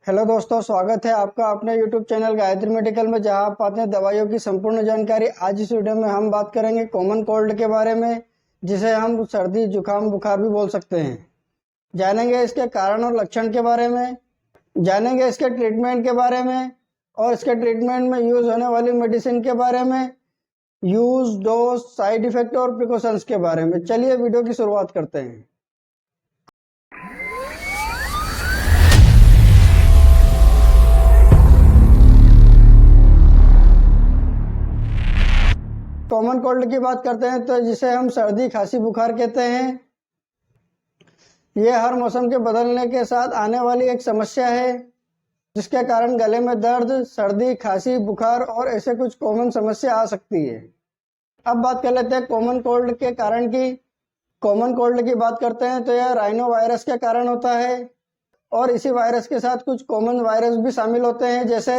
Hello दोस्तों, स्वागत है आपका अपने यूट्यूब चैनल गायत्री मेडिकल में, जहां आप पाते हैं दवाइयों की संपूर्ण जानकारी। आज इस वीडियो में हम बात करेंगे कॉमन कोल्ड के बारे में, जिसे हम सर्दी जुकाम बुखार भी बोल सकते हैं। जानेंगे इसके कारण और लक्षण के बारे में, जानेंगे इसके ट्रीटमेंट के बारे में और इसके ट्रीटमेंट में यूज होने वाली मेडिसिन के बारे में, यूज, डोज, साइड इफेक्ट और प्रिकॉशंस के बारे में। चलिए वीडियो की शुरुआत करते हैं। कॉमन कोल्ड की बात करते हैं तो जिसे हम सर्दी खांसी बुखार कहते हैं। ये हर मौसम के बदलने के साथ आने वाली एक समस्या है, जिसके कारण गले में दर्द, सर्दी, खांसी, बुखार और ऐसे कुछ कॉमन समस्या आ सकती है। अब बात कर लेते हैं कॉमन कोल्ड के कारण की। कॉमन कोल्ड की बात करते हैं तो यह राइनो वायरस के कारण होता है और इसी वायरस के साथ कुछ कॉमन वायरस भी शामिल होते हैं, जैसे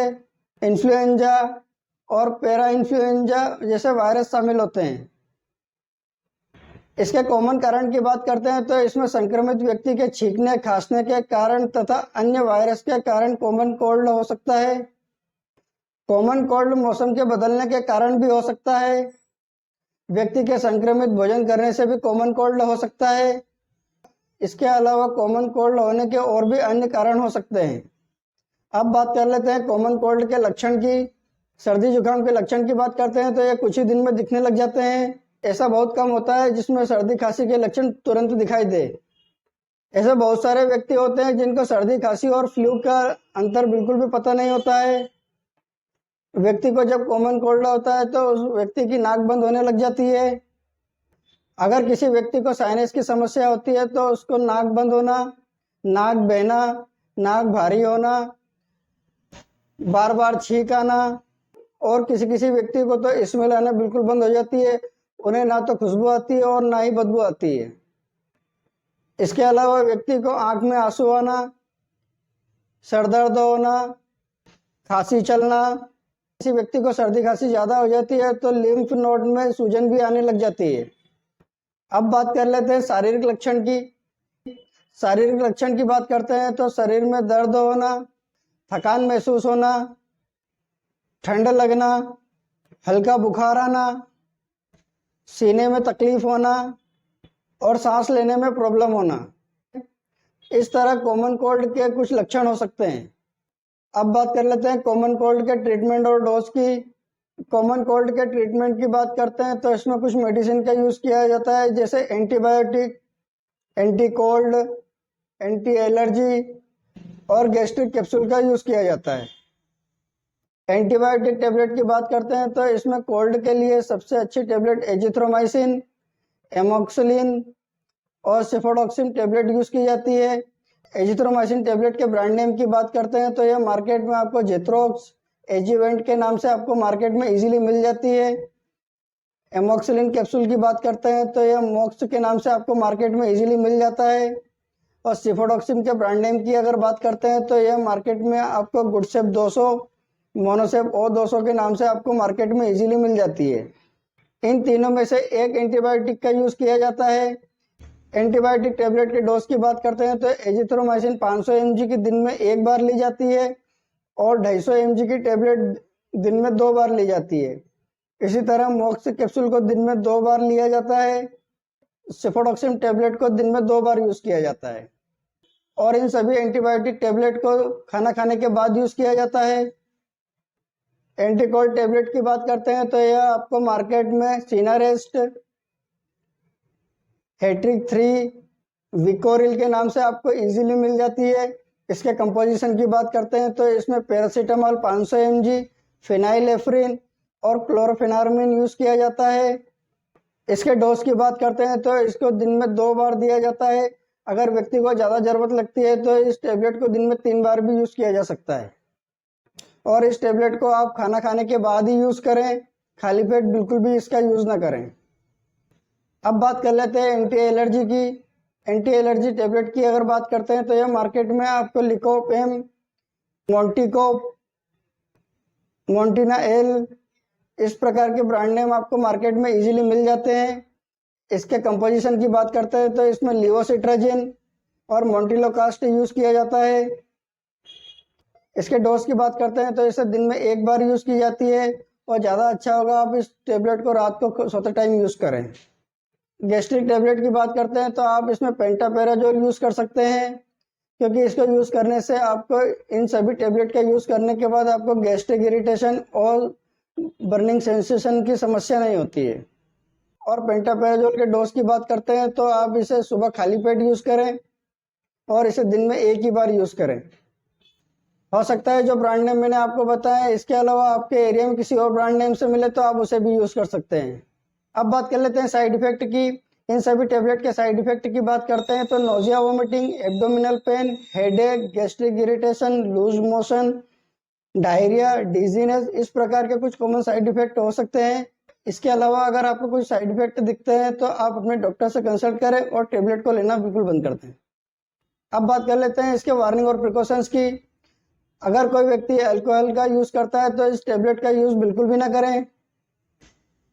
इन्फ्लुएंजा और पैरा इन्फ्लुएंजा जैसे वायरस शामिल होते हैं। इसके कॉमन कारण की बात करते हैं तो इसमें संक्रमित व्यक्ति के छींकने, खांसने के कारण तथा अन्य वायरस के कारण कॉमन कोल्ड हो सकता है। कॉमन कोल्ड मौसम के बदलने के कारण भी हो सकता है। व्यक्ति के संक्रमित भोजन करने से भी कॉमन कोल्ड हो सकता है। इसके अलावा कॉमन कोल्ड होने के और भी अन्य कारण हो सकते हैं। अब बात कर लेते हैं कॉमन कोल्ड के लक्षण की। सर्दी जुकाम के लक्षण की बात करते हैं तो ये कुछ ही दिन में दिखने लग जाते हैं। ऐसा बहुत कम होता है जिसमें सर्दी खांसी के लक्षण तुरंत दिखाई दे। ऐसे बहुत सारे व्यक्ति होते हैं जिनको सर्दी खांसी और फ्लू का अंतर बिल्कुल भी पता नहीं होता है। व्यक्ति को जब कॉमन कोल्ड होता है तो उस व्यक्ति की नाक बंद होने लग जाती है। अगर किसी व्यक्ति को साइनस की समस्या होती है तो उसको नाक बंद होना, नाक बहना, नाक भारी होना, बार बार छींक आना और किसी किसी व्यक्ति को तो स्मेल आना बिल्कुल बंद हो जाती है। उन्हें ना तो खुशबू आती है और ना ही बदबू आती है। इसके अलावा व्यक्ति को आंख में आंसू आना, सर दर्द होना, खांसी चलना। किसी व्यक्ति को सर्दी खांसी ज्यादा हो जाती है तो लिम्फ नोड में सूजन भी आने लग जाती है। अब बात कर लेते हैं शारीरिक लक्षण की। शारीरिक लक्षण की बात करते हैं तो शरीर में दर्द होना, थकान महसूस होना, ठंड लगना, हल्का बुखार आना, सीने में तकलीफ होना और सांस लेने में प्रॉब्लम होना। इस तरह कॉमन कोल्ड के कुछ लक्षण हो सकते हैं। अब बात कर लेते हैं कॉमन कोल्ड के ट्रीटमेंट और डोज की। कॉमन कोल्ड के ट्रीटमेंट की बात करते हैं तो इसमें कुछ मेडिसिन का यूज किया जाता है, जैसे antibiotic, anti cold, anti allergy और गैस्ट्रिक कैप्सूल का यूज किया जाता है। एंटीबायोटिक टेबलेट की बात करते हैं तो इसमें कोल्ड के लिए सबसे अच्छी टेबलेट एजिथ्रोमाइसिन, एमोक्सिलिन और सेफोडोक्सिन टेबलेट यूज की जाती है। एजिथ्रोमाइसिन टेबलेट के ब्रांड नेम की बात करते हैं तो यह मार्केट में आपको जेथ्रोक्स, एजीवेंट के नाम से आपको मार्केट में इजीली मिल जाती है। एमोक्सिलिन कैप्सूल की बात करते हैं तो यह मोक्स के नाम से आपको मार्केट में इजीली मिल जाता है। और सेफोडोक्सिन के ब्रांड नेम की अगर बात करते हैं तो यह मार्केट में आपको गुडसेप 200, मोनोसेप O200 के नाम से आपको मार्केट में इजीली मिल जाती है। इन तीनों में से एक एंटीबायोटिक का यूज किया जाता है। एंटीबायोटिक टेबलेट के डोज की बात करते हैं तो एजिथ्रोमाइसिन 500 mg की दिन में एक बार ली जाती है और 250 mg की टेबलेट दिन में 2 बार ली जाती है। इसी तरह मोक्स कैप्सूल को दिन में 2 बार लिया जाता है। सेफोडोक्सिन टेबलेट को दिन में 2 बार यूज किया जाता है और इन सभी एंटीबायोटिक टेबलेट को खाना खाने के बाद यूज किया जाता है। एंटीकोल्ड टेबलेट की बात करते हैं तो यह आपको मार्केट में सीनारेस्ट, हेट्रिक 3, विकोरिल के नाम से आपको इजीली मिल जाती है। इसके कंपोजिशन की बात करते हैं तो इसमें पैरासीटामोल 500 mg, फिनाइलेफ्रिन और क्लोरोफेनार्मिन यूज किया जाता है। इसके डोज की बात करते हैं तो इसको दिन में 2 बार दिया जाता है। अगर व्यक्ति को ज़्यादा जरूरत लगती है तो इस टेबलेट को दिन में 3 बार भी यूज किया जा सकता है और इस टेबलेट को आप खाना खाने के बाद ही यूज करें, खाली पेट बिल्कुल भी इसका यूज ना करें। अब बात कर लेते हैं एंटी एलर्जी की। एंटी एलर्जी टेबलेट की अगर बात करते हैं तो यह मार्केट में आपको लिकोपेम, मोंटिकोप, मोंटिना एल, इस प्रकार के ब्रांड नेम आपको मार्केट में इजीली मिल जाते हैं। इसके कंपोजिशन की बात करते हैं तो इसमें लिवोसिट्राजिन और मोंटिलोकास्ट यूज किया जाता है। इसके डोज की बात करते हैं तो इसे दिन में एक बार यूज़ की जाती है और ज़्यादा अच्छा होगा आप इस टेबलेट को रात को सोते टाइम यूज़ करें। गैस्ट्रिक टेबलेट की बात करते हैं तो आप इसमें पेंटापेराजोल यूज़ कर सकते हैं, क्योंकि इसको यूज़ करने से आपको इन सभी टेबलेट का यूज़ करने के बाद आपको गैस्ट्रिक इरिटेशन और बर्निंग सेंसेशन की समस्या नहीं होती है। और पेंटापेराजोल के डोज की बात करते हैं तो आप इसे सुबह खाली पेट यूज़ करें और इसे दिन में एक ही बार यूज़ करें। हो सकता है जो ब्रांड नेम मैंने आपको बताया इसके अलावा आपके एरिया में किसी और ब्रांड नेम से मिले तो आप उसे भी यूज़ कर सकते हैं। अब बात कर लेते हैं साइड इफेक्ट की। इन सभी टेबलेट के साइड इफेक्ट की बात करते हैं तो nausea, vomiting, abdominal pain, headache, gastric irritation, loose motion, diarrhoea, dizziness, इस प्रकार के कुछ कॉमन साइड इफेक्ट हो सकते हैं। इसके अलावा अगर आपको कुछ साइड इफेक्ट दिखते हैं तो आप अपने डॉक्टर से कंसल्ट करें और टेबलेट को लेना बिल्कुल बंद कर दें। अब बात कर लेते हैं इसके वार्निंग और प्रिकॉशंस की। अगर कोई व्यक्ति अल्कोहल का यूज़ करता है तो इस टेबलेट का यूज़ बिल्कुल भी ना करें।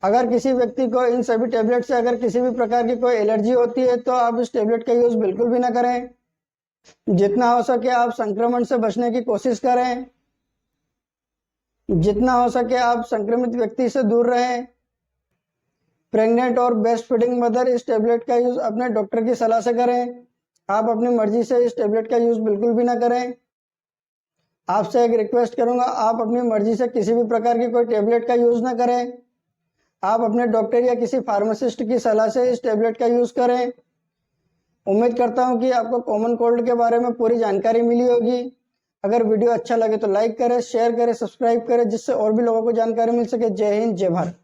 अगर किसी व्यक्ति को इन सभी टेबलेट से अगर किसी भी प्रकार की कोई एलर्जी होती है तो आप इस टेबलेट का यूज़ बिल्कुल भी ना करें। जितना हो सके आप संक्रमण से बचने की कोशिश करें। जितना हो सके आप संक्रमित व्यक्ति से दूर रहें। प्रेग्नेंट और ब्रेस्ट फीडिंग मदर इस टेबलेट का यूज़ अपने डॉक्टर की सलाह से करें। आप अपनी मर्जी से इस टेबलेट का यूज़ बिल्कुल भी ना करें। आपसे एक रिक्वेस्ट करूंगा, आप अपनी मर्जी से किसी भी प्रकार की कोई टेबलेट का यूज़ ना करें। आप अपने डॉक्टर या किसी फार्मासिस्ट की सलाह से इस टेबलेट का यूज़ करें। उम्मीद करता हूं कि आपको कॉमन कोल्ड के बारे में पूरी जानकारी मिली होगी। अगर वीडियो अच्छा लगे तो लाइक करें, शेयर करें, सब्सक्राइब करें, जिससे और भी लोगों को जानकारी मिल सके। जय हिंद, जय भारत।